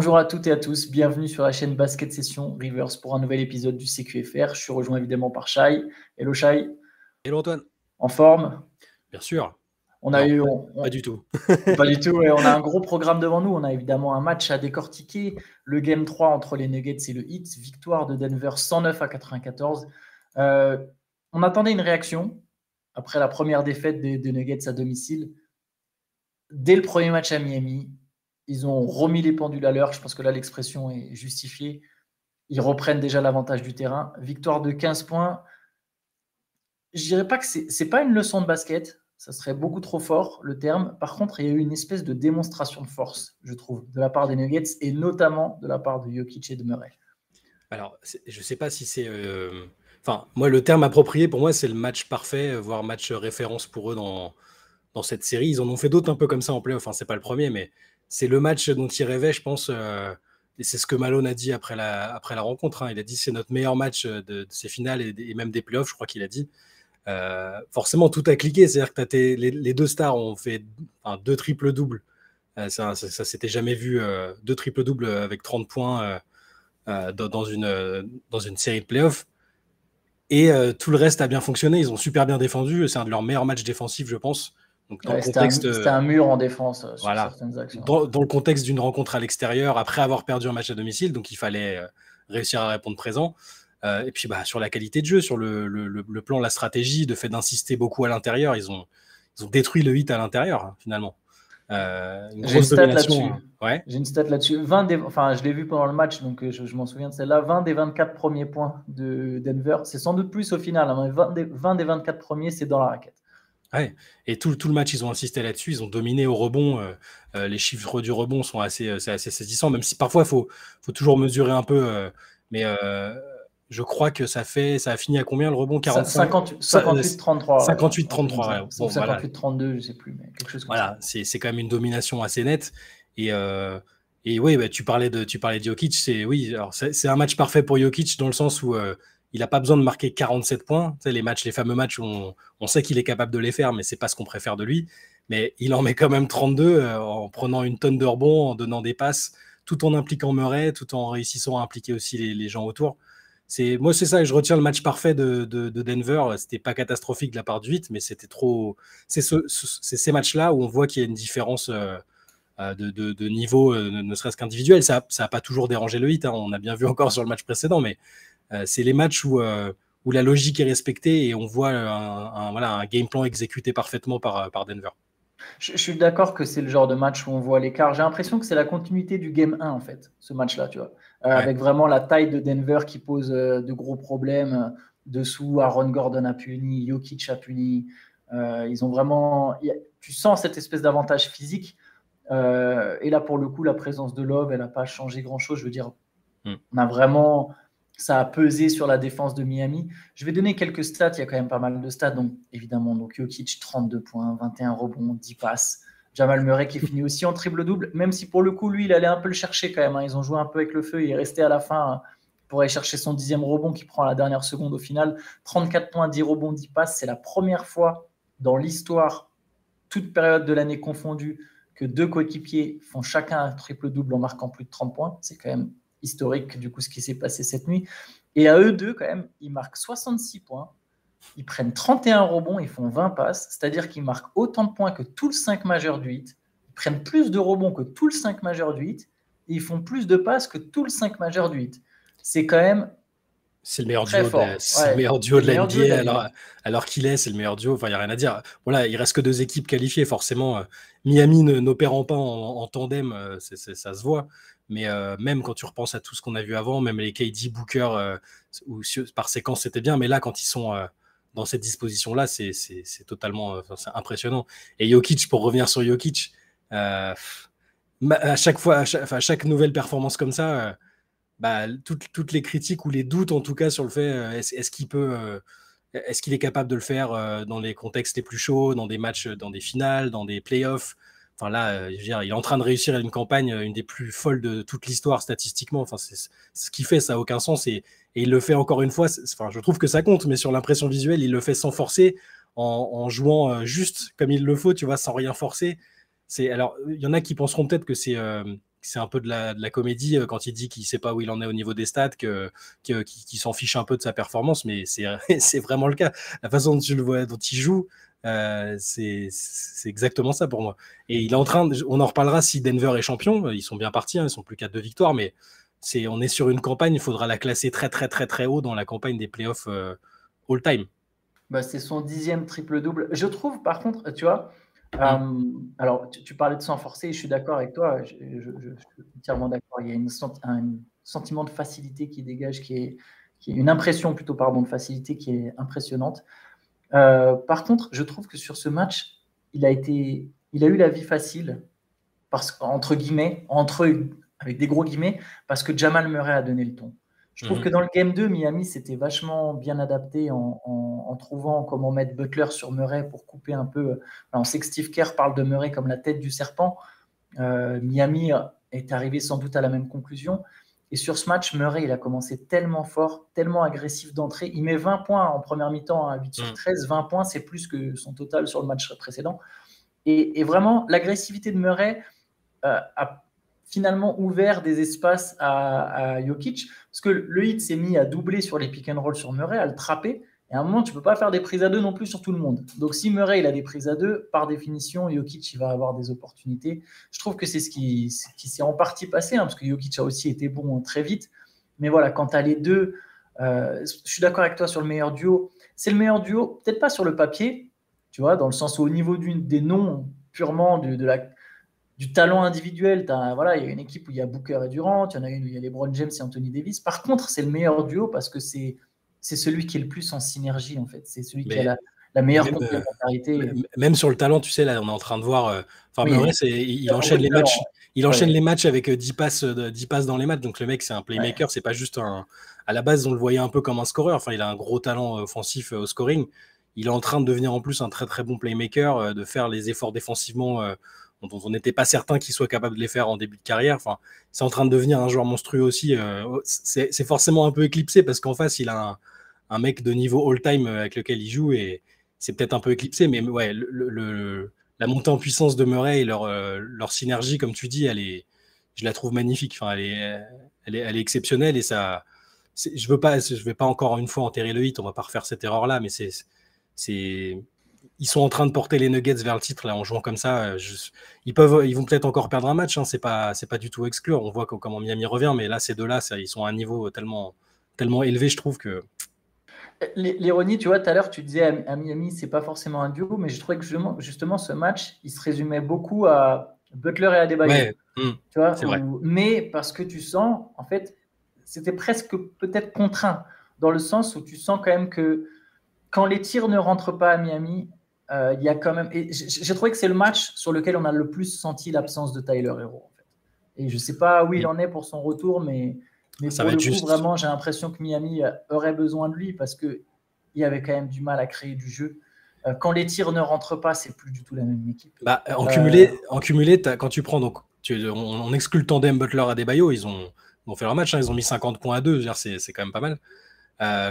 Bonjour à toutes et à tous, bienvenue sur la chaîne Basket Session Rivers pour un nouvel épisode du CQFR. Je suis rejoint évidemment par Shai. Hello Shai. Hello Antoine. En forme? Bien sûr. On a eu, pas du tout. Pas du tout, on a un gros programme devant nous. On a évidemment un match à décortiquer. Le Game 3 entre les Nuggets et le Heat. Victoire de Denver 109-94. On attendait une réaction après la première défaite des Nuggets à domicile. Dès le premier match à Miami, ils ont remis les pendules à l'heure. Je pense que là, l'expression est justifiée. Ils reprennent déjà l'avantage du terrain. Victoire de 15 points. Je dirais pas que c'est pas une leçon de basket. Ça serait beaucoup trop fort, le terme. Par contre, il y a eu une espèce de démonstration de force, je trouve, de la part des Nuggets et notamment de la part de Jokic et de Murray. Alors, je ne sais pas si c'est... Enfin, moi, le terme approprié, pour moi, c'est le match parfait, voire match référence pour eux dans cette série. Ils en ont fait d'autres un peu comme ça en play-off. Enfin, c'est pas le premier, mais c'est le match dont ils rêvaient, je pense. Et c'est ce que Malone a dit après la rencontre. Il a dit c'est notre meilleur match de ces finales et même des playoffs, je crois qu'il a dit. Forcément, tout a cliqué. C'est-à-dire que les deux stars ont fait deux triples-doubles. Ça s'était jamais vu. Deux triples-doubles avec 30 points dans une série de playoffs. Et tout le reste a bien fonctionné. Ils ont super bien défendu. C'est un de leurs meilleurs matchs défensifs, je pense. Donc, c'était un mur en défense sur voilà, certaines actions. Dans le contexte d'une rencontre à l'extérieur, après avoir perdu un match à domicile, donc il fallait réussir à répondre présent. Et puis sur la qualité de jeu, sur le plan, la stratégie, de fait d'insister beaucoup à l'intérieur, ils ont détruit le hit à l'intérieur, finalement. J'ai une stat là-dessus. Ouais. J'ai une stat là-dessus. Je l'ai vu pendant le match, donc je m'en souviens de celle-là. 20 des 24 premiers points de Denver. C'est sans doute plus au final, mais 20 des 24 premiers, c'est dans la raquette. Ouais. Et tout le match, ils ont insisté là-dessus. Ils ont dominé au rebond. Les chiffres du rebond sont assez saisissants, même si parfois, il faut toujours mesurer un peu. Mais je crois que ça a fini à combien le rebond? 58-33. 58-33. Bon, 58-32, je ne sais plus, mais quelque chose comme ça. C'est quand même une domination assez nette. Et oui, tu parlais de Jokic. C'est un match parfait pour Jokic dans le sens où il n'a pas besoin de marquer 47 points. Tu sais, les fameux matchs où on sait qu'il est capable de les faire, mais c'est pas ce qu'on préfère de lui. Mais il en met quand même 32 en prenant une tonne de rebonds, en donnant des passes, tout en impliquant Murray, tout en réussissant à impliquer aussi les gens autour. Moi, c'est ça que je retiens, le match parfait de Denver. C'était pas catastrophique de la part du 8, mais c'était trop. C'est ces matchs-là où on voit qu'il y a une différence de niveau, ne serait-ce qu'individuel. Ça n'a pas toujours dérangé le 8. On a bien vu encore sur le match précédent, mais c'est les matchs où la logique est respectée et on voit un game plan exécuté parfaitement par Denver. Je suis d'accord que c'est le genre de match où on voit l'écart. J'ai l'impression que c'est la continuité du Game 1, en fait, ce match-là, tu vois. Avec vraiment la taille de Denver qui pose de gros problèmes. Dessous, Aaron Gordon a puni, Jokic a puni. Ils ont vraiment... Tu sens cette espèce d'avantage physique. Et là, pour le coup, la présence de Love, elle n'a pas changé grand-chose. Je veux dire, on a vraiment... Ça a pesé sur la défense de Miami. Je vais donner quelques stats. Il y a quand même pas mal de stats. Donc, évidemment, Jokic, 32 points, 21 rebonds, 10 passes. Jamal Murray qui finit aussi en triple-double, même si pour le coup, lui, il allait un peu le chercher quand même. Ils ont joué un peu avec le feu. Il est resté à la fin pour aller chercher son 10e rebond qui prend à la dernière seconde au final. 34 points, 10 rebonds, 10 passes. C'est la première fois dans l'histoire, toute période de l'année confondue, que deux coéquipiers font chacun un triple-double en marquant plus de 30 points. C'est quand même historique, du coup, ce qui s'est passé cette nuit. Et à eux deux, quand même, ils marquent 66 points, ils prennent 31 rebonds, ils font 20 passes, c'est-à-dire qu'ils marquent autant de points que tout le 5 majeur du 8, ils prennent plus de rebonds que tout le 5 majeur du 8, et ils font plus de passes que tout le 5 majeur du 8. C'est quand même... C'est le meilleur duo de la NBA, alors qu'il c'est le meilleur duo. Enfin, il n'y a rien à dire. Voilà, il reste que deux équipes qualifiées. Forcément, Miami n'opérant pas en tandem, ça se voit. Mais même quand tu repenses à tout ce qu'on a vu avant, même les KD, Booker, où par séquence c'était bien, mais là, quand ils sont dans cette disposition-là, c'est totalement c'est impressionnant. Et Jokic, pour revenir sur Jokic, à chaque nouvelle performance comme ça, toutes les critiques ou les doutes en tout cas sur le fait est-ce qu'il est capable de le faire dans les contextes les plus chauds, dans des matchs, dans des finales, dans des playoffs. Enfin là, je veux dire, il est en train de réussir une campagne, une des plus folles de toute l'histoire statistiquement. Enfin, c'est ce qu'il fait, ça n'a aucun sens et il le fait encore une fois. Enfin, je trouve que ça compte, mais sur l'impression visuelle, il le fait sans forcer, en jouant juste comme il le faut, tu vois, sans rien forcer. Alors, il y en a qui penseront peut-être que c'est c'est un peu de la comédie quand il dit qu'il ne sait pas où il en est au niveau des stats, qu'il s'en fiche un peu de sa performance, mais c'est vraiment le cas. La façon dont tu le vois, dont il joue, c'est exactement ça pour moi. Et il est en train, on en reparlera si Denver est champion, ils sont bien partis, hein, ils sont plus qu'à 2 victoires, mais on est sur une campagne, il faudra la classer très très très très haut dans la campagne des playoffs all-time. Bah, c'est son 10e triple-double. Je trouve, par contre, tu vois, alors tu parlais de sang forcé, je suis d'accord avec toi, je suis entièrement d'accord. Il y a un sentiment de facilité qui dégage, qui est une impression plutôt, pardon, de facilité qui est impressionnante. Par contre, je trouve que sur ce match, il a eu la vie facile, entre guillemets, avec des gros guillemets, parce que Jamal Murray a donné le ton. Je trouve que dans le Game 2, Miami s'était vachement bien adapté en trouvant comment mettre Butler sur Murray pour couper un peu. On sait que Steve Kerr parle de Murray comme la tête du serpent. Miami est arrivé sans doute à la même conclusion. Et sur ce match, Murray, il a commencé tellement fort, tellement agressif d'entrée. Il met 20 points en première mi-temps à 8 sur 13. 20 points, c'est plus que son total sur le match précédent. Et vraiment, l'agressivité de Murray a finalement ouvert des espaces à Jokic, parce que le Heat s'est mis à doubler sur les pick and roll sur Murray, à le trapper, et à un moment, tu ne peux pas faire des prises à 2 non plus sur tout le monde. Donc si Murray il a des prises à 2, par définition, Jokic il va avoir des opportunités. Je trouve que c'est ce qui s'est en partie passé, parce que Jokic a aussi été bon très vite. Mais voilà, quand tu as les deux, je suis d'accord avec toi sur le meilleur duo. C'est le meilleur duo, peut-être pas sur le papier, tu vois, dans le sens où au niveau des noms purement du talent individuel, voilà, il y a une équipe où il y a Booker et Durant, il y en a une où il y a LeBron James et Anthony Davis. Par contre, c'est le meilleur duo parce que c'est celui qui est le plus en synergie, en fait. C'est celui qui a la meilleure complémentarité. Même sur le talent, tu sais, là, on est en train de voir. Murray, il enchaîne les matchs. Il enchaîne les matchs avec 10 passes dans les matchs. Donc le mec, c'est un playmaker. C'est pas juste à la base, on le voyait un peu comme un scoreur. Enfin, il a un gros talent offensif au scoring. Il est en train de devenir en plus un très très bon playmaker, de faire les efforts défensivement dont on n'était pas certain qu'il soit capable de les faire en début de carrière. Enfin, c'est en train de devenir un joueur monstrueux aussi. C'est forcément un peu éclipsé parce qu'en face, il a un mec de niveau all-time avec lequel il joue et c'est peut-être un peu éclipsé, mais ouais, la montée en puissance de Murray et leur synergie, comme tu dis, je la trouve magnifique. Enfin, elle est exceptionnelle et ça. Je vais pas encore une fois enterrer le Heat, on va pas refaire cette erreur-là, mais ils sont en train de porter les Nuggets vers le titre là en jouant comme ça. Ils vont peut-être encore perdre un match, hein, c'est pas du tout exclure. On voit comment Miami revient, mais là ces deux-là, ils sont à un niveau tellement élevé, je trouve que. L'ironie, tu vois, tout à l'heure, tu disais à Miami, c'est pas forcément un duo, mais je trouvais que justement ce match, il se résumait beaucoup à Butler et Adebayo. Ouais, tu vois, c'est vrai. Mais parce que tu sens, en fait, c'était presque peut-être contraint, dans le sens où tu sens quand même que quand les tirs ne rentrent pas à Miami, il y a quand même. Et j'ai trouvé que c'est le match sur lequel on a le plus senti l'absence de Tyler Herro. En fait. Et je ne sais pas où il en est pour son retour, mais ça pour va le être coup, juste. vraiment, j'ai l'impression que Miami aurait besoin de lui parce qu'il y avait quand même du mal à créer du jeu. Quand les tirs ne rentrent pas, c'est plus du tout la même équipe. En cumulé, quand tu prends donc, on exclut le tandem Butler-Adebayo, ils ont fait leur match, hein, ils ont mis 50 points à 2, c'est quand même pas mal.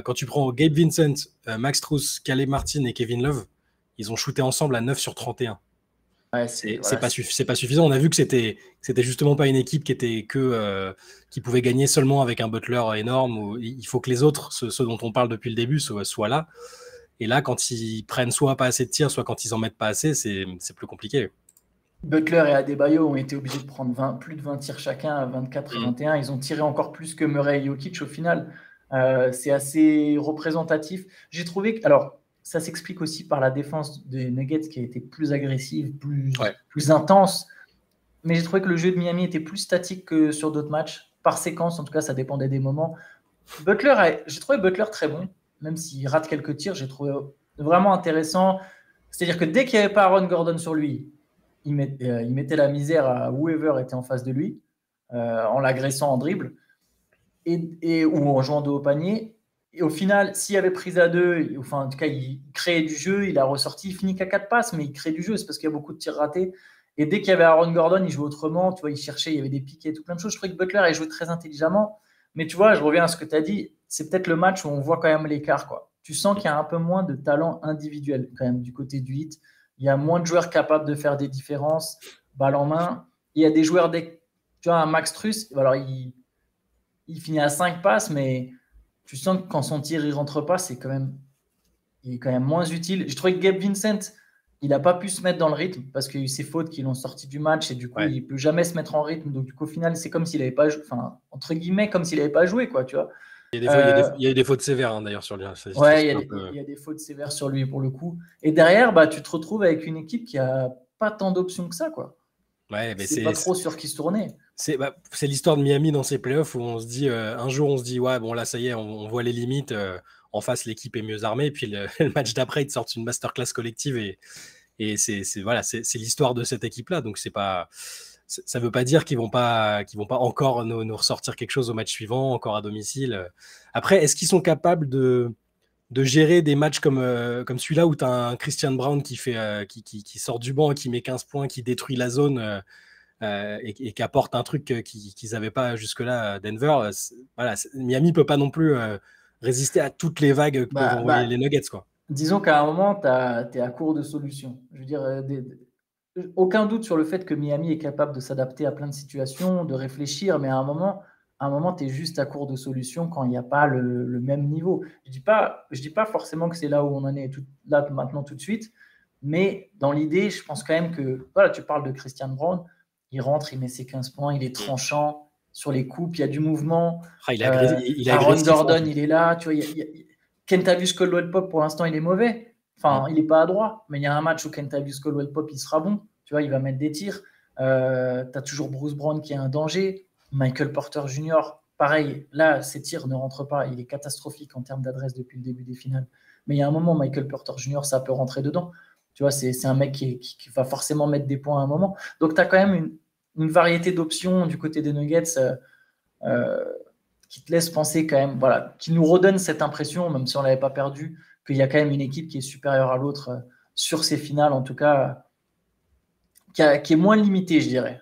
Quand tu prends Gabe Vincent, Max Strus, Caleb Martin et Kevin Love, ils ont shooté ensemble à 9 sur 31. Ouais, c'est pas suffisant. On a vu que c'était justement pas une équipe qui pouvait gagner seulement avec un Butler énorme. Où il faut que les autres, ceux dont on parle depuis le début, soient là. Et là, quand ils prennent soit pas assez de tirs, soit quand ils en mettent pas assez, c'est plus compliqué. Butler et Adebayo ont été obligés de prendre plus de 20 tirs chacun à 24 et 21. Ils ont tiré encore plus que Murray et Jokic au final. C'est assez représentatif. J'ai trouvé que, alors, ça s'explique aussi par la défense des Nuggets qui a été plus agressive, plus intense. Mais j'ai trouvé que le jeu de Miami était plus statique que sur d'autres matchs. Par séquence, en tout cas, ça dépendait des moments. J'ai trouvé Butler très bon, même s'il rate quelques tirs, j'ai trouvé vraiment intéressant. C'est-à-dire que dès qu'il n'y avait pas Aaron Gordon sur lui, il mettait la misère à whoever était en face de lui, en l'agressant en dribble ou en jouant de haut panier. Et au final, s'il y avait prise à 2, enfin, en tout cas, il créait du jeu, il a ressorti, il finit qu'à 4 passes, mais il crée du jeu, c'est parce qu'il y a beaucoup de tirs ratés. Et dès qu'il y avait Aaron Gordon, il jouait autrement, tu vois, il cherchait, il y avait des piquets, tout plein de choses. Je trouvais que Butler a joué très intelligemment. Mais tu vois, je reviens à ce que tu as dit, c'est peut-être le match où on voit quand même l'écart, quoi. Tu sens qu'il y a un peu moins de talent individuel quand même du côté du Heat. Il y a moins de joueurs capables de faire des différences, balle en main. Il y a des joueurs tu vois, un Max Truss, alors il finit à 5 passes, mais tu sens que quand son tir ne rentre pas, il est quand même moins utile. Je trouvais que Gabe Vincent, il n'a pas pu se mettre dans le rythme parce qu'il y a eu ses fautes qui l'ont sorti du match et du coup, il ne peut jamais se mettre en rythme. Donc, du coup, au final, c'est comme s'il n'avait pas joué, enfin, entre guillemets, comme s'il n'avait pas joué, quoi, tu vois. Il y a des fautes sévères hein, d'ailleurs sur lui. Ouais, il y a des fautes sévères sur lui pour le coup. Et derrière, bah, tu te retrouves avec une équipe qui n'a pas tant d'options que ça, quoi. Ouais, mais c'est pas trop sur qui se tourner. C'est l'histoire de Miami dans ses playoffs où on se dit, un jour on se dit, ouais, bon là ça y est, on voit les limites, en face l'équipe est mieux armée, puis le match d'après ils te sortent une masterclass collective et c'est l'histoire de cette équipe-là, donc ça veut pas dire qu'ils vont pas encore nous ressortir quelque chose au match suivant, encore à domicile. Après, est-ce qu'ils sont capables de gérer des matchs comme celui-là où tu as un Christian Brown qui sort du banc, qui met 15 points, qui détruit la zone et qui apporte un truc qu'ils n'avaient pas jusque-là à Denver. Voilà, Miami ne peut pas non plus résister à toutes les vagues que peuvent envoyer les Nuggets, quoi. Disons qu'à un moment, tu es à court de solutions. Je veux dire, aucun doute sur le fait que Miami est capable de s'adapter à plein de situations, de réfléchir, mais à un moment, tu es juste à court de solutions quand il n'y a pas le même niveau. Je dis pas forcément que c'est là où on en est là maintenant tout de suite, mais dans l'idée, je pense quand même que, voilà, tu parles de Christian Brown, il rentre, il met ses 15 points, il est tranchant sur les coupes, il y a du mouvement. Aaron Gordon, il est là, tu vois, Kentavious Caldwell-Pope, pour l'instant, il est mauvais. Enfin, il n'est pas adroit, mais il y a un match où Kentavious Caldwell-Pope, il sera bon. Tu vois, il va mettre des tirs. Tu as toujours Bruce Brown qui est un danger. Michael Porter Jr., pareil, là, ses tirs ne rentrent pas. Il est catastrophique en termes d'adresse depuis le début des finales. Mais il y a un moment, Michael Porter Jr., ça peut rentrer dedans. Tu vois, c'est un mec qui va forcément mettre des points à un moment. Donc, tu as quand même une variété d'options du côté des Nuggets qui te laisse penser quand même, voilà, qui nous redonne cette impression, même si on ne l'avait pas perdu, qu'il y a quand même une équipe qui est supérieure à l'autre sur ces finales, en tout cas, qui est moins limitée, je dirais.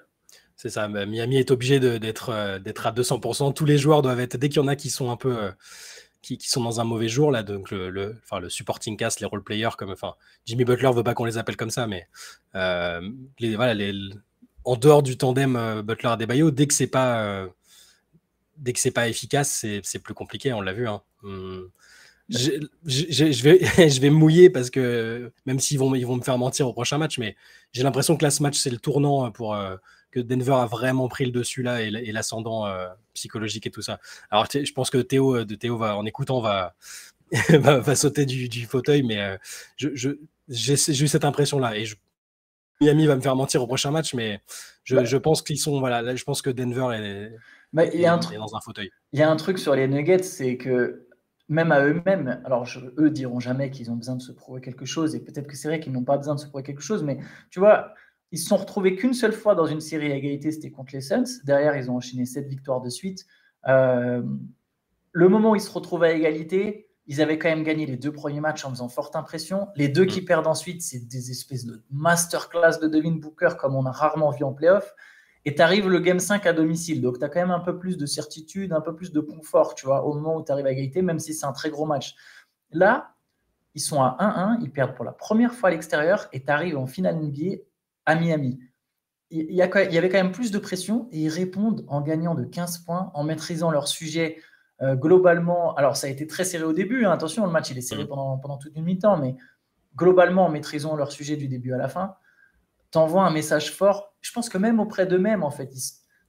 C'est ça, Miami est obligé d'être à 200%. Tous les joueurs doivent être, dès qu'il y en a qui sont un peu... qui sont dans un mauvais jour, là, donc le supporting cast, les role players, Jimmy Butler veut pas qu'on les appelle comme ça, mais en dehors du tandem Butler-Adebayo, dès que c'est pas efficace, c'est plus compliqué, on l'a vu. Hein. Je vais me mouiller parce que même s'ils vont me faire mentir au prochain match, mais j'ai l'impression que là, ce match, c'est le tournant pour que Denver a vraiment pris le dessus là et l'ascendant psychologique et tout ça. Alors, je pense que Théo va, en écoutant, va sauter du fauteuil, mais j'ai eu cette impression-là. Et Miami va me faire mentir au prochain match, mais je pense qu'ils sont. Voilà, là, je pense que Denver est dans un fauteuil. Il y a un truc sur les Nuggets, c'est que même à eux-mêmes, alors eux diront jamais qu'ils ont besoin de se prouver quelque chose, et peut-être que c'est vrai qu'ils n'ont pas besoin de se prouver quelque chose, mais tu vois, ils se sont retrouvés qu'une seule fois dans une série à égalité, c'était contre les Suns. Derrière, ils ont enchaîné 7 victoires de suite. Le moment où ils se retrouvent à égalité, ils avaient quand même gagné les 2 premiers matchs en faisant forte impression. Les 2 qui perdent ensuite, c'est des espèces de masterclass de Devin Booker comme on a rarement vu en playoff. Et tu arrives le Game 5 à domicile. Donc, tu as quand même un peu plus de certitude, un peu plus de confort, tu vois, au moment où tu arrives à égalité, même si c'est un très gros match. Là, ils sont à 1-1, ils perdent pour la première fois à l'extérieur et tu arrives en finale NBA à Miami. Il y avait quand même plus de pression et ils répondent en gagnant de 15 points, en maîtrisant leur sujet globalement. Alors, ça a été très serré au début. Hein, attention, le match, il est serré pendant toute une mi-temps, mais globalement, en maîtrisant leur sujet du début à la fin, t'envoies un message fort. Je pense que même auprès d'eux-mêmes, en fait,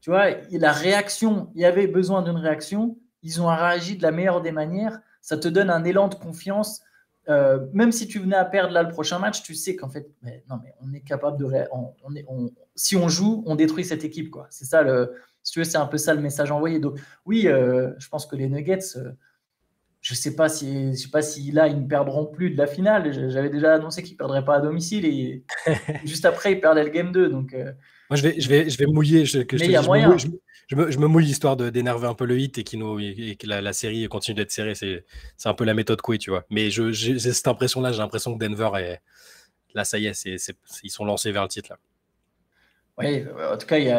tu vois, la réaction, il y avait besoin d'une réaction. Ils ont réagi de la meilleure des manières. Ça te donne un élan de confiance. Même si tu venais à perdre là le prochain match, tu sais qu'en fait, on est capable de. Si on joue, on détruit cette équipe, quoi. C'est ça si tu veux, c'est un peu ça le message envoyé. Donc oui, je pense que les Nuggets. Je sais pas si là ils ne perdront plus de la finale. J'avais déjà annoncé qu'ils ne perdraient pas à domicile et juste après ils perdaient le game 2. Donc, moi je vais me mouiller. Mais il y a moyen. Je me mouille histoire d'énerver un peu le hit et que la série continue d'être serrée. C'est un peu la méthode Coué, tu vois. Mais j'ai cette impression-là. J'ai l'impression que Denver là, ça y est, ils sont lancés vers le titre là. Oui, en tout cas, il y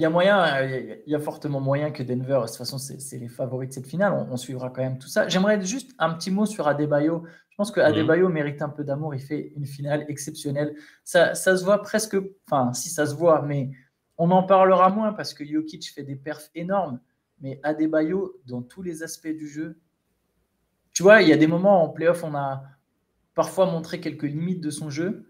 a moyen, il y a fortement moyen que Denver, de toute façon, c'est les favoris de cette finale. On suivra quand même tout ça. J'aimerais juste un petit mot sur Adebayo. Je pense que Adebayo mérite un peu d'amour. Il fait une finale exceptionnelle. Ça se voit presque, enfin, si ça se voit, mais On en parlera moins parce que Jokic fait des perfs énormes, mais Adebayo, dans tous les aspects du jeu, tu vois, il y a des moments en playoff, on a parfois montré quelques limites de son jeu,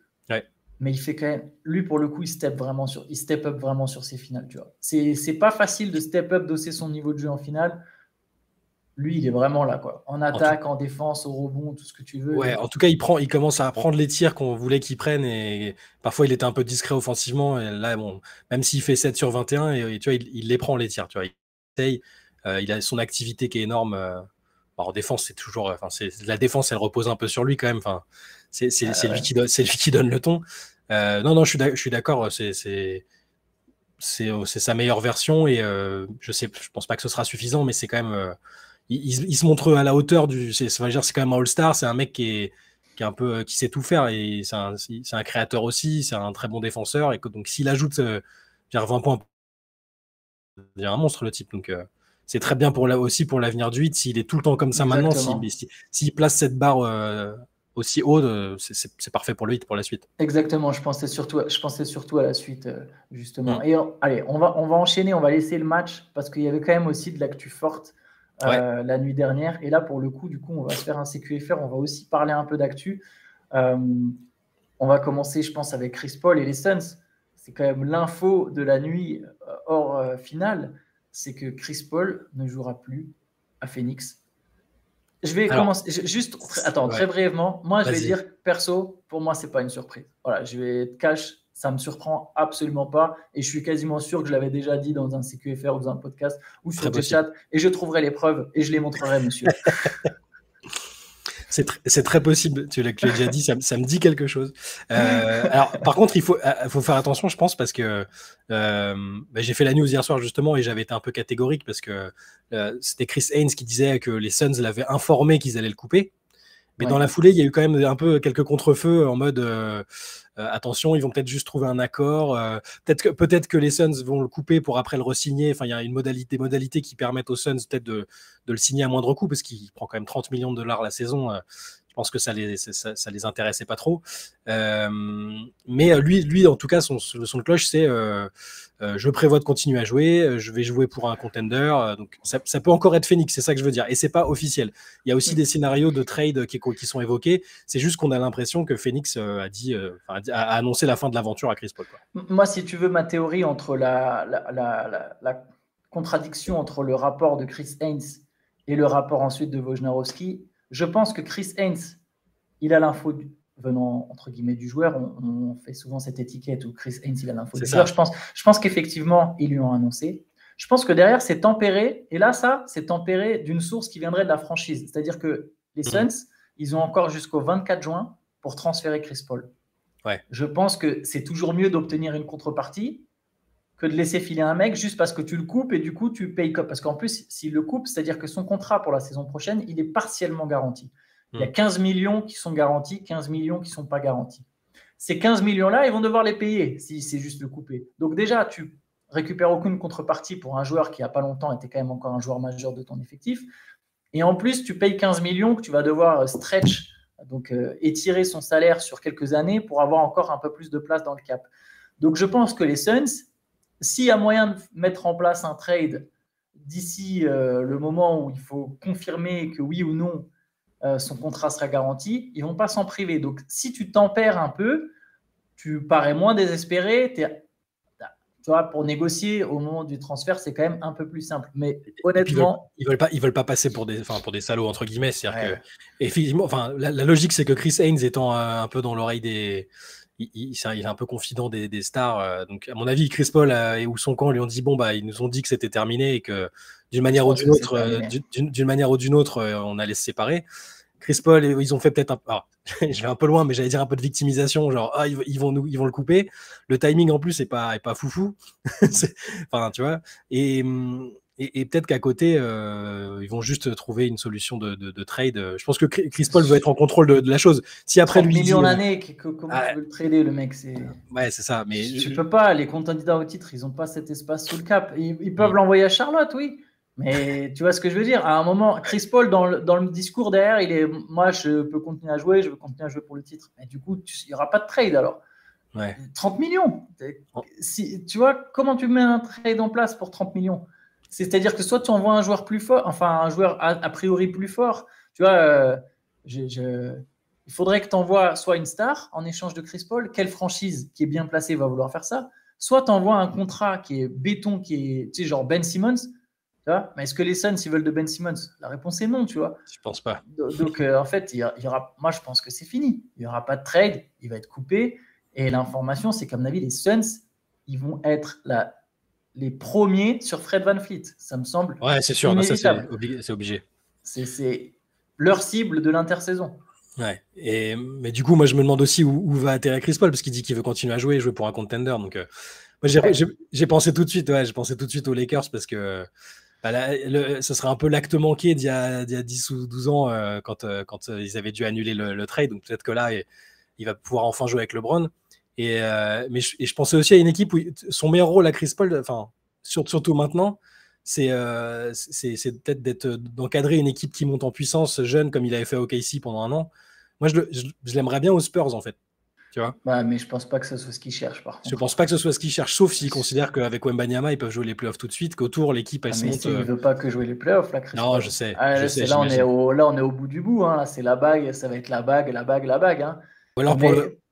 mais il fait quand même, lui pour le coup, il step up vraiment sur ses finales, tu vois. C'est pas facile de step up, d'osser son niveau de jeu en finale. Lui, il est vraiment là, quoi. En attaque, en défense, au rebond, tout ce que tu veux. Ouais, en tout cas, il commence à prendre les tirs qu'on voulait qu'il prenne et parfois il était un peu discret offensivement. Et là, bon, même s'il fait 7 sur 21, et tu vois, il les prend les tirs. Tu vois, il essaye. Il a son activité qui est énorme. En défense, c'est toujours. Enfin, la défense, elle repose un peu sur lui quand même. Enfin, c'est lui qui donne le ton. Non, je suis d'accord. C'est sa meilleure version et je pense pas que ce sera suffisant, mais c'est quand même. Il se montre à la hauteur c'est quand même un All-Star, c'est un mec qui est un peu qui sait tout faire et c'est un créateur aussi, c'est un très bon défenseur et donc s'il ajoute 20 points, c'est un monstre le type. Donc c'est très bien aussi pour l'avenir du 8 s'il est tout le temps comme ça. Exactement. Maintenant, s'il place cette barre aussi haute, c'est parfait pour le 8 pour la suite. Exactement, je pensais surtout à la suite, justement. Et allez, on va enchaîner, on va laisser le match parce qu'il y avait quand même aussi de l'actu forte la nuit dernière. Et là, pour le coup, on va se faire un CQFR, on va aussi parler un peu d'actu. On va commencer, je pense, avec Chris Paul et les Suns. C'est quand même l'info de la nuit hors finale, c'est que Chris Paul ne jouera plus à Phoenix. Je vais commencer juste. Attends, très brièvement. Moi, je vais dire perso, pour moi, c'est pas une surprise. Voilà, je vais être cash, ça me surprend absolument pas. Et je suis quasiment sûr que je l'avais déjà dit dans un CQFR ou dans un podcast ou sur le chat. Et je trouverai les preuves et je les montrerai, monsieur. C'est très possible, tu l'as déjà dit, ça me dit quelque chose. Alors, par contre, il faut faire attention, je pense, parce que j'ai fait la news hier soir, justement, et j'avais été un peu catégorique, parce que c'était Chris Haynes qui disait que les Suns l'avaient informé qu'ils allaient le couper. Mais dans la foulée, il y a eu quand même un peu quelques contre-feux en mode attention, ils vont peut-être juste trouver un accord. Peut-être que les Suns vont le couper pour après le re-signer. Enfin, il y a des modalités qui permettent aux Suns peut-être de le signer à moindre coût parce qu'il prend quand même 30 millions de dollars la saison. Je pense que ça les intéressait pas trop. Mais lui, en tout cas, son cloche, c'est je prévois de continuer à jouer, je vais jouer pour un contender. Donc ça peut encore être Phoenix, c'est ça que je veux dire. Et c'est pas officiel. Il y a aussi des scénarios de trade qui sont évoqués. C'est juste qu'on a l'impression que Phoenix a annoncé la fin de l'aventure à Chris Paul, quoi. Moi, si tu veux, ma théorie entre la contradiction entre le rapport de Chris Haynes et le rapport ensuite de Wojnarowski, je pense que Chris Haynes, il a l'info venant entre guillemets du joueur. On fait souvent cette étiquette où Chris Haynes, il a l'info du joueur. Je pense qu'effectivement, ils lui ont annoncé. Je pense que derrière, c'est tempéré. Et là, c'est tempéré d'une source qui viendrait de la franchise. C'est-à-dire que les Suns, ils ont encore jusqu'au 24 juin pour transférer Chris Paul. Ouais. Je pense que c'est toujours mieux d'obtenir une contrepartie que de laisser filer un mec juste parce que tu le coupes et du coup, tu payes. Parce qu'en plus, s'il le coupe, c'est-à-dire que son contrat pour la saison prochaine, il est partiellement garanti. Il y a 15 millions qui sont garantis, 15 millions qui ne sont pas garantis. Ces 15 millions-là, ils vont devoir les payer si c'est juste le couper. Donc déjà, tu récupères aucune contrepartie pour un joueur qui, il n'y a pas longtemps, était quand même encore un joueur majeur de ton effectif. Et en plus, tu payes 15 millions que tu vas devoir stretch, donc étirer son salaire sur quelques années pour avoir encore un peu plus de place dans le cap. Donc je pense que les Suns, s'il y a moyen de mettre en place un trade d'ici le moment où il faut confirmer que oui ou non son contrat sera garanti, ils ne vont pas s'en priver. Donc, si tu tempères un peu, tu parais moins désespéré. Tu vois, pour négocier au moment du transfert, c'est quand même un peu plus simple. Mais honnêtement, ils veulent pas passer pour des salauds entre guillemets. C'est-à-dire que effectivement, la logique, c'est que Chris Haynes étant un peu dans l'oreille des il est un peu confident des stars. Donc, à mon avis, Chris Paul et ou son camp lui ont dit ils nous ont dit que c'était terminé et que d'une manière ou d'une autre, on allait se séparer. Chris Paul, ils ont fait peut-être je vais un peu loin, mais j'allais dire un peu de victimisation, genre ils vont le couper. Le timing en plus est pas foufou. Tu vois. Et peut-être qu'à côté, ils vont juste trouver une solution de trade. Je pense que Chris Paul veut être en contrôle de la chose. Si après 30 millions d'années, comment tu veux le trader, le mec, Ouais, c'est ça. Mais tu peux pas. Les candidats au titre, ils n'ont pas cet espace sous le cap. Ils peuvent l'envoyer à Charlotte, oui. Mais tu vois ce que je veux dire. À un moment, Chris Paul, dans le discours derrière, moi, je peux continuer à jouer, je veux continuer à jouer pour le titre. Mais du coup, il n'y aura pas de trade alors. Ouais. 30 millions. Si, tu vois, comment tu mets un trade en place pour 30 millions? C'est-à-dire que soit tu envoies un joueur plus fort, enfin un joueur a priori plus fort. Tu vois, il faudrait que tu envoies soit une star en échange de Chris Paul. Quelle franchise qui est bien placée va vouloir faire ça? Soit tu envoies un contrat qui est béton, qui est, tu sais, genre Ben Simmons. Tu vois, mais est-ce que les Suns, ils veulent de Ben Simmons? La réponse est non, tu vois. Je pense pas. Donc, en fait, il y aura, moi, je pense que c'est fini. Il n'y aura pas de trade. Il va être coupé. Et l'information, c'est qu'à mon avis, les Suns, ils vont être les premiers sur Fred VanVleet. Ça me semble c'est sûr. Ça, c'est obligé. C'est leur cible de l'intersaison. Ouais. Mais du coup, moi, je me demande aussi où va atterrir Chris Paul, parce qu'il dit qu'il veut continuer à jouer pour un contender. Donc, moi, j'ai pensé tout de suite. Ouais, j'ai pensé tout de suite aux Lakers parce que ce serait un peu l'acte manqué d'il y a 10 ou 12 ans quand ils avaient dû annuler le trade. Donc, peut-être que là, il va pouvoir enfin jouer avec LeBron. Mais je pensais aussi à une équipe où son meilleur rôle à Chris Paul, surtout maintenant, c'est peut-être d'encadrer une équipe qui monte en puissance jeune comme il avait fait au KC pendant un an. Moi, je l'aimerais bien aux Spurs, en fait. Tu vois, mais je pense pas que ce soit ce qu'ils cherchent, par contre. je pense pas que ce soit ce qu'ils cherchent, sauf s'ils considèrent qu'avec Wembanyama, ils peuvent jouer les playoffs tout de suite, qu'autour, l'équipe, elle se monte. Il veut pas que jouer les playoffs, là, Chris Non, Paul. je sais. Là, on est au bout du bout. Hein. Là, c'est la bague, ça va être la bague. Hein. Ou alors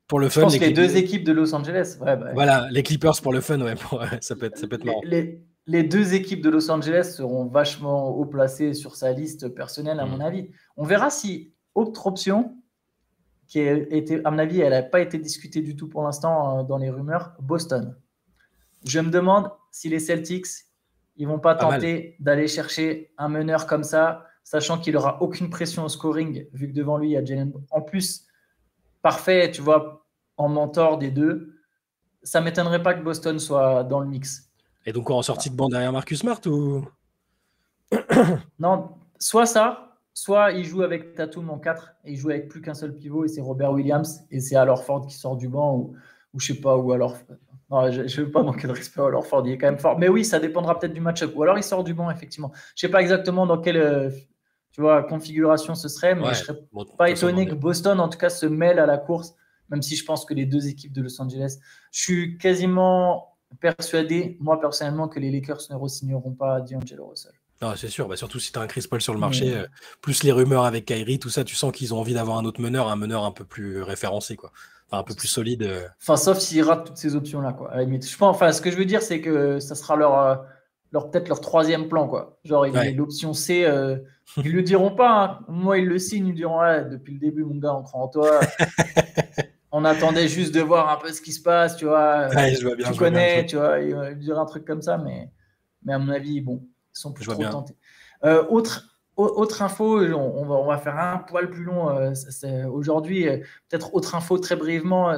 pour le fun, je pense les deux équipes de Los Angeles. Voilà, les Clippers pour le fun, ouais, ça peut être marrant. Les deux équipes de Los Angeles seront vachement haut placées sur sa liste personnelle, à mon avis. On verra si autre option, qui a été, à mon avis, elle n'a pas été discutée du tout pour l'instant dans les rumeurs, Boston. Je me demande si les Celtics, ils vont pas tenter d'aller chercher un meneur comme ça, sachant qu'il n'aura aucune pression au scoring, vu que devant lui, il y a Jalen. En plus, parfait, tu vois, en mentor des deux. Ça ne m'étonnerait pas que Boston soit dans le mix. Et donc, en sortie de banc derrière Marcus Smart ou Non, soit ça, soit il joue avec Tatum en 4 et il joue avec plus qu'un seul pivot et c'est Robert Williams et c'est Al Horford qui sort du banc ou je sais pas, ou alors. Non, je ne veux pas manquer de respect à Al Horford, il est quand même fort. Mais oui, ça dépendra peut-être du match-up. Ou alors il sort du banc, effectivement. Je ne sais pas exactement dans quelle configuration ce serait, mais je ne serais pas étonné que Boston, en tout cas, se mêle à la course, même si je pense que les deux équipes de Los Angeles. Je suis quasiment persuadé, moi personnellement, que les Lakers ne re-signeront pas D'Angelo Russell. Non, c'est sûr, surtout si tu as un Chris Paul sur le marché, plus les rumeurs avec Kyrie, tout ça, tu sens qu'ils ont envie d'avoir un autre meneur, un meneur un peu plus référencé, quoi. Enfin, un peu plus solide. Enfin, sauf s'ils ratent toutes ces options-là, quoi. À la limite. Je pense, ce que je veux dire, c'est que ça sera peut-être leur troisième plan, quoi. Genre, l'option C, ils le diront pas. Hein. Moi, ils le signent, ils diront depuis le début, mon gars, on croit en toi. On attendait juste de voir un peu ce qui se passe, tu vois. Je vois bien, tu connais, tu vois. Il dirait un truc comme ça, mais à mon avis, bon. Ils sont plus trop tentés. Autre info, on va faire un poil plus long aujourd'hui. Peut-être autre info très brièvement,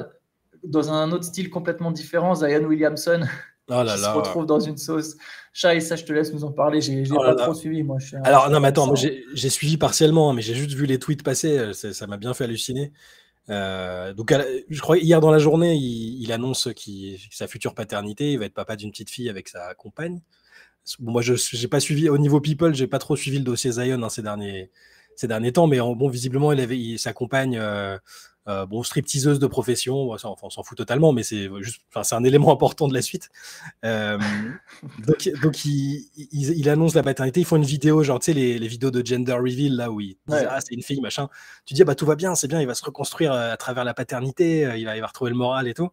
dans un autre style complètement différent, Zion Williamson se retrouve dans une sauce. Chat, et ça, je te laisse nous en parler. J'ai pas trop suivi, moi. Alors, non, mais attends, moi, j'ai suivi partiellement, mais j'ai juste vu les tweets passer. Ça m'a bien fait halluciner. Donc, je crois hier dans la journée, il annonce sa future paternité. Il va être papa d'une petite fille avec sa compagne. Bon, moi, je n'ai pas suivi au niveau people, j'ai pas trop suivi le dossier Zion ces derniers temps, mais bon, visiblement, sa compagne, stripteaseuse de profession, on s'en fout totalement, mais c'est un élément important de la suite. Donc il annonce la paternité, ils font une vidéo, genre, tu sais, les vidéos de gender reveal, là, où ils disent, c'est une fille, machin. Tu dis, tout va bien, c'est bien, il va se reconstruire à travers la paternité, il va retrouver le moral et tout.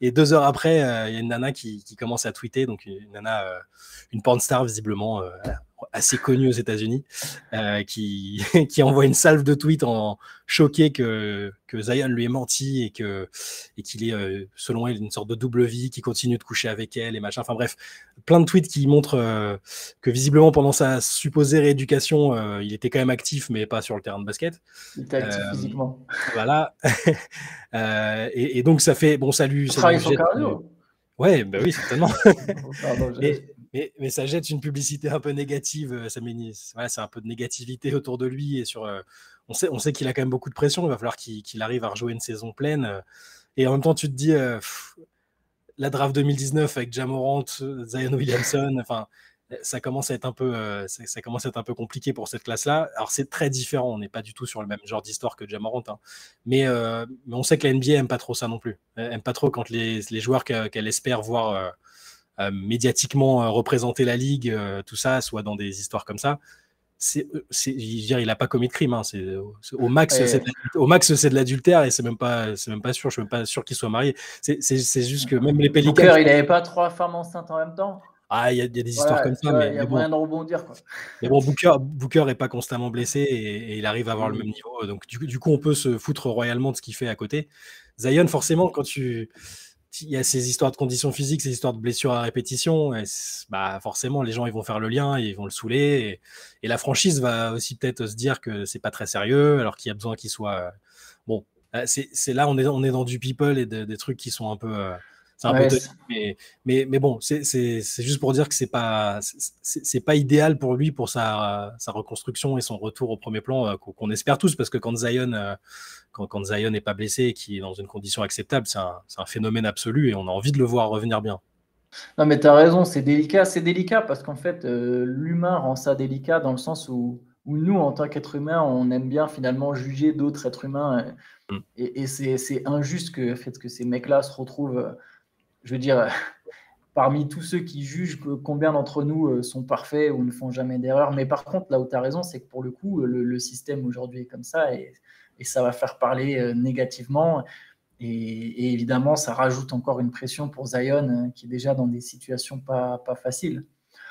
Et 2 heures après, il y a une nana qui commence à tweeter, donc une porn star visiblement assez connue aux États-Unis, qui envoie une salve de tweets en choqué que Zion lui ait menti et qu'il est, selon elle, une sorte de double vie, qui continue de coucher avec elle et machin. Enfin bref, plein de tweets qui montrent que visiblement pendant sa supposée rééducation, il était quand même actif, mais pas sur le terrain de basket. Il était actif physiquement. Voilà. Et donc ça fait bon, salut. Travaille son cardio. Ouais, bah oui, certainement. mais ça jette une publicité un peu négative. C'est un peu de négativité autour de lui et on sait qu'il a quand même beaucoup de pression. Il va falloir qu'il arrive à rejouer une saison pleine. Et en même temps, tu te dis la draft 2019 avec Ja Morant, Zion Williamson. Enfin, ça commence à être un peu, ça commence à être un peu compliqué pour cette classe-là. Alors, c'est très différent. On n'est pas du tout sur le même genre d'histoire que Ja Morant, hein. Mais on sait que la NBA aime pas trop ça non plus. Elle aime pas trop quand les joueurs qu'elle espère voir médiatiquement représenter la ligue, tout ça, soit dans des histoires comme ça. Je veux dire, il n'a pas commis de crime, hein. Au max, c'est de l'adultère et c'est même pas sûr. Je suis même pas sûr qu'il soit marié. C'est juste que même les Pelicans. Booker, il n'avait pas 3 femmes enceintes en même temps. Ah, il y a des histoires comme ça, mais il y a moyen de rebondir, quoi. Mais bon, Booker est pas constamment blessé et il arrive à avoir le même niveau. Donc du coup, on peut se foutre royalement de ce qu'il fait à côté. Zion, forcément, quand il y a ces histoires de conditions physiques, ces histoires de blessures à répétition, bah forcément, les gens ils vont faire le lien, ils vont le saouler. Et la franchise va aussi peut-être se dire que c'est pas très sérieux, alors qu'il y a besoin qu'il soit. Bon, c'est là, on est dans du people et des trucs qui sont un peu. C'est un peu toxique, mais bon, c'est juste pour dire que c'est pas idéal pour lui, pour sa reconstruction et son retour au premier plan, qu'on espère tous, parce que quand Zion n'est pas blessé et qu'il est dans une condition acceptable, c'est un phénomène absolu et on a envie de le voir revenir bien. Non, mais tu as raison, c'est délicat parce qu'en fait, l'humain rend ça délicat dans le sens où nous, en tant qu'être humain, on aime bien finalement juger d'autres êtres humains et c'est injuste que ces mecs-là se retrouvent, je veux dire, parmi tous ceux qui jugent combien d'entre nous sont parfaits ou ne font jamais d'erreur. Mais par contre, là où tu as raison, c'est que pour le coup, le système aujourd'hui est comme ça et ça va faire parler négativement. Et évidemment, ça rajoute encore une pression pour Zion qui est déjà dans des situations pas faciles.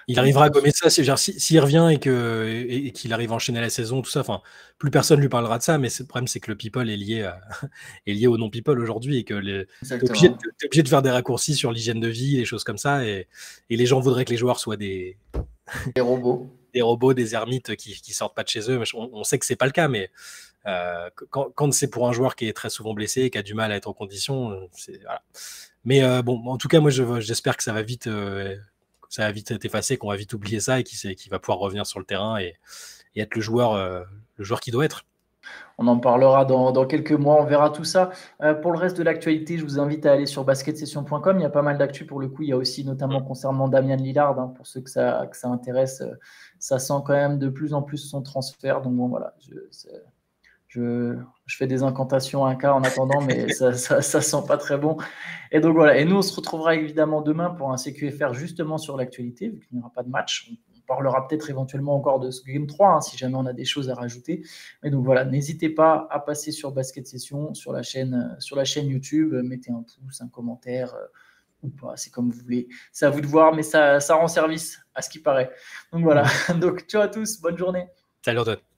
Il arrivera à gommer ça, s'il revient et qu'il arrive à enchaîner la saison, tout ça. Enfin, plus personne lui parlera de ça, mais le problème, c'est que le people est lié au non-people aujourd'hui et que t'es obligé de faire des raccourcis sur l'hygiène de vie, des choses comme ça, et les gens voudraient que les joueurs soient des robots. Des robots, des ermites qui sortent pas de chez eux. On sait que c'est pas le cas, mais quand c'est pour un joueur qui est très souvent blessé et qui a du mal à être en condition, voilà. Mais bon, en tout cas, moi, j'espère que ça va vite être effacé, qu'on va vite oublier ça et qu'il va pouvoir revenir sur le terrain et être le joueur qu'il doit être. On en parlera dans quelques mois, on verra tout ça. Pour le reste de l'actualité, je vous invite à aller sur basketsession.com. Il y a pas mal d'actu pour le coup. Il y a aussi notamment concernant Damian Lillard, hein, pour ceux que ça intéresse. Ça sent quand même de plus en plus son transfert. Donc bon, voilà, je fais des incantations à un cas en attendant, mais ça sent pas très bon. Et donc voilà. Et nous, on se retrouvera évidemment demain pour un CQFR justement sur l'actualité, vu qu'il n'y aura pas de match. On parlera peut-être éventuellement encore de ce Game 3, hein, si jamais on a des choses à rajouter. Mais donc voilà, n'hésitez pas à passer sur Basket Session, sur la chaîne YouTube, mettez un pouce, un commentaire ou pas, c'est comme vous voulez. C'est à vous de voir, mais ça rend service à ce qui paraît. Donc voilà, donc ciao à tous, bonne journée. Salut Antoine.